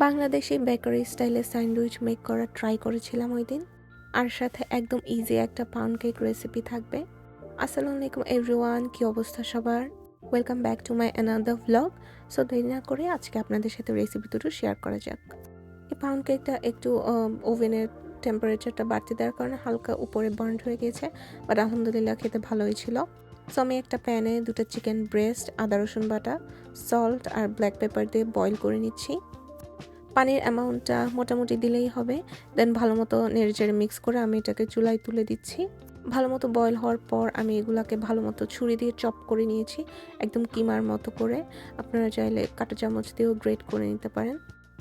Bangladeshi bakery স্টাইলে sandwich make করা try করেছিলাম ওই দিন। আর সাথে একদম ইজি একটা পাউন্ড কেক রেসিপি থাকবে। আসসালামু আলাইকুম এভরিওয়ান, কি অবস্থা সবার? Welcome back to my another vlog. So দেরি না করে আজকে আপনাদের সাথে রেসিপি দুটো শেয়ার করা যাক। এই পাউন্ড কেকটা একটু ওভেনের টেম্পারেচারটা বাড়তি দেওয়ার কারণে হালকা উপরে বার্ন হয়ে গেছে, বাট আলহামদুলিল্লাহ খেতে ভালোই ছিল। সো আমি একটা প্যানে দুটো চিকেন ব্রেস্ট, আদা রসুন বাটা, সল্ট আর ব্ল্যাক পেপার দিয়ে বয়েল করে নিচ্ছি। পানির অ্যামাউন্টটা মোটামুটি দিলেই হবে। দেন ভালো মতো নেড়েচেড়ে মিক্স করে আমি এটাকে চুলায় তুলে দিচ্ছি। ভালো মতো বয়েল হওয়ার পর আমি এগুলাকে ভালো মতো ছুরি দিয়ে চপ করে নিয়েছি, একদম কিমার মতো করে। আপনারা চাইলে কাঁটা চামচ দিয়েও গ্রেট করে নিতে পারেন।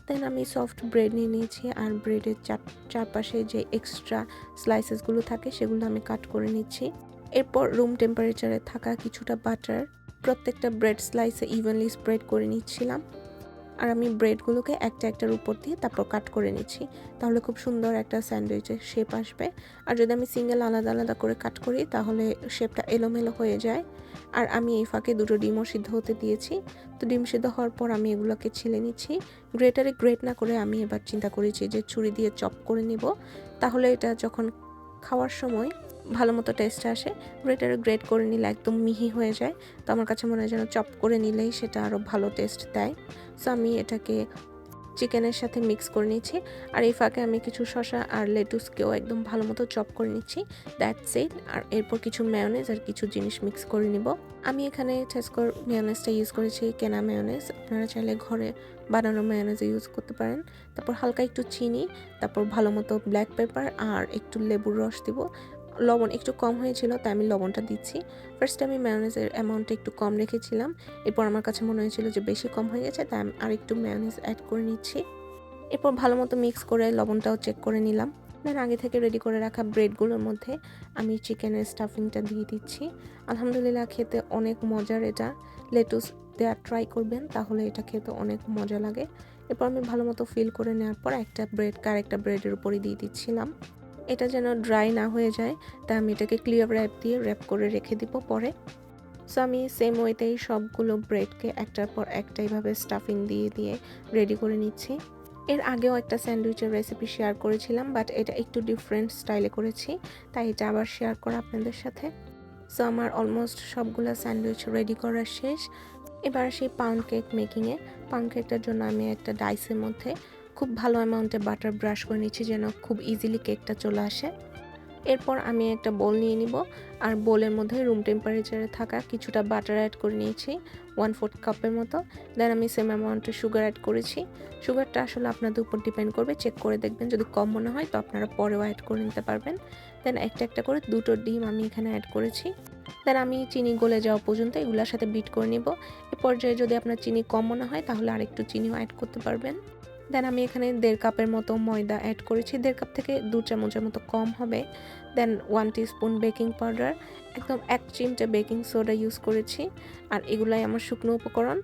দেন আমি সফট ব্রেড নিয়ে নিয়েছি, আর ব্রেডের চারপাশে যে এক্সট্রা স্লাইসেসগুলো থাকে সেগুলো আমি কাট করে নিচ্ছি। এরপর রুম টেম্পারেচারে থাকা কিছুটা বাটার প্রত্যেকটা ব্রেড স্লাইসে ইভেনলি স্প্রেড করে নিচ্ছিলাম। আর আমি ব্রেডগুলোকে একটা একটার উপর দিয়ে তারপর কাট করে নিচ্ছি, তাহলে খুব সুন্দর একটা স্যান্ডউইচের শেপ আসবে। আর যদি আমি সিঙ্গেল আলাদা আলাদা করে কাট করি তাহলে শেপটা এলোমেলো হয়ে যায়। আর আমি এই ফাঁকে দুটো ডিমও সিদ্ধ হতে দিয়েছি। তো ডিম সিদ্ধ হওয়ার পর আমি এগুলোকে ছিলে নিচ্ছি। গ্রেটারে গ্রেট না করে আমি এবার চিন্তা করেছি যে ছুরি দিয়ে চপ করে নিব, তাহলে এটা যখন খাওয়ার সময় ভালো মতো টেস্ট আসে। গ্রেটারে গ্রেট করে নিলে একদম মিহি হয়ে যায়। তো আমার কাছে মনে হয় যেন চপ করে নিলেই সেটা আরও ভালো টেস্ট দেয়। সো আমি এটাকে চিকেনের সাথে মিক্স করে নিচ্ছি। আর এই ফাঁকে আমি কিছু শসা আর লেটুসকেও একদম ভালো মতো চপ করে নিচ্ছি। That's it. আর এরপর কিছু মেয়োনেজ আর কিছু জিনিস মিক্স করে নিব। আমি এখানে টেস্কোর মেয়োনেজটা ইউজ করেছি, কেনা মেয়োনেজ। আপনারা চাইলে ঘরে বানানো মেয়োনেজ ইউজ করতে পারেন। তারপর হালকা একটু চিনি, তারপর ভালো মতো ব্ল্যাক পেপার আর একটু লেবুর রস দিব। লবণ একটু কম হয়েছিল তাই আমি লবণটা দিচ্ছি। ফার্স্টে আমি মেয়োনেজের অ্যামাউন্টটা একটু কম রেখেছিলাম, এরপর আমার কাছে মনে হয়েছিল যে বেশি কম হয়ে গেছে, তাই আমি আর একটু মেয়োনেজ অ্যাড করে নিচ্ছি। এরপর ভালো মতো মিক্স করে লবণটাও চেক করে নিলাম। দেন আগে থেকে রেডি করে রাখা ব্রেডগুলোর মধ্যে আমি চিকেনের স্টাফিংটা দিয়ে দিচ্ছি। আলহামদুলিল্লাহ খেতে অনেক মজার এটা। লেটুস দেওয়া ট্রাই করবেন, তাহলে এটা খেতে অনেক মজা লাগে। এরপর আমি ভালো মতো ফিল করে নেওয়ার পর একটা ব্রেড আরেকটা ব্রেডের উপরে দিয়ে দিচ্ছিলাম। এটা যেন ড্রাই না হয়ে যায়, তাই আমি এটাকে ক্লিয়ার র্যাপ দিয়ে র্যাপ করে রেখে দিব পরে। সো আমি সেম ওয়েতেই সবগুলো ব্রেডকে একটার পর একটা এইভাবে স্টাফিং দিয়ে দিয়ে রেডি করে নিচ্ছি। এর আগেও একটা স্যান্ডউইচের রেসিপি শেয়ার করেছিলাম, বাট এটা একটু ডিফারেন্ট স্টাইলে করেছি, তাই এটা আবার শেয়ার করা আপনাদের সাথে। সো আমার অলমোস্ট সবগুলো স্যান্ডউইচ রেডি করা শেষ। এবার সেই পাউন্ড কেক মেকিংয়ে। পাউন্ড কেকটার জন্য আমি একটা ডাইসের মধ্যে খুব ভালো অ্যামাউন্টে বাটার ব্রাশ করে নিচ্ছি যেন খুব ইজিলি কেকটা চলে আসে। এরপর আমি একটা বোল নিয়ে নিব, আর বোলের মধ্যে রুম টেম্পারেচারে থাকা কিছুটা বাটার অ্যাড করে নিয়েছি, 1/4 কাপের মতো। দেন আমি সেম অ্যামাউন্টের সুগার অ্যাড করেছি। সুগারটা আসলে আপনাদের উপর ডিপেন্ড করবে, চেক করে দেখবেন, যদি কম মনে হয় তো আপনারা পরেও অ্যাড করে নিতে পারবেন। দেন একটা একটা করে দুটো ডিম আমি এখানে অ্যাড করেছি। দেন আমি চিনি গলে যাওয়া পর্যন্ত এগুলোর সাথে বিট করে নিব। এ পর্যায়ে যদি আপনার চিনি কম মনে হয় তাহলে আরেকটু চিনিও অ্যাড করতে পারবেন। দেন আমি এখানে 1.5 কাপের মতো ময়দা অ্যাড করেছি, 1.5 কাপ থেকে 2 চামচের মতো কম হবে। দেন 1 টিস্পুন বেকিং পাউডার, একদম 1 চিমটে বেকিং সোডা ইউজ করেছি। আর এগুলাই আমার শুকনো উপকরণ।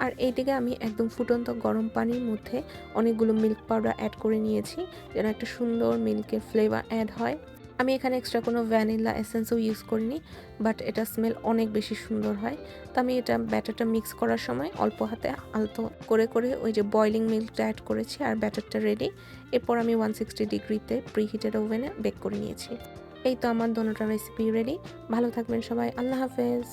আর এইদিকে আমি একদম ফুটন্ত গরম পানির মধ্যে অনেকগুলো মিল্ক পাউডার অ্যাড করে নিয়েছি, যেন একটা সুন্দর মিল্কের ফ্লেভার অ্যাড হয়। আমি এখানে এক্সট্রা কোনো ভ্যানিলা এসেন্সও ইউজ করিনি, বাট এটা স্মেল অনেক বেশি সুন্দর হয়। তো আমি এটা ব্যাটারটা মিক্স করার সময় অল্প হাতে আলতো করে করে ওই যে বয়লিং মিল্কটা অ্যাড করেছি, আর ব্যাটারটা রেডি। এরপর আমি 160 ডিগ্রিতে প্রিহিটেড ওভেনে বেক করে নিয়েছি। এই তো আমার দোনোটা রেসিপি রেডি। ভালো থাকবেন সবাই, আল্লাহ হাফেজ।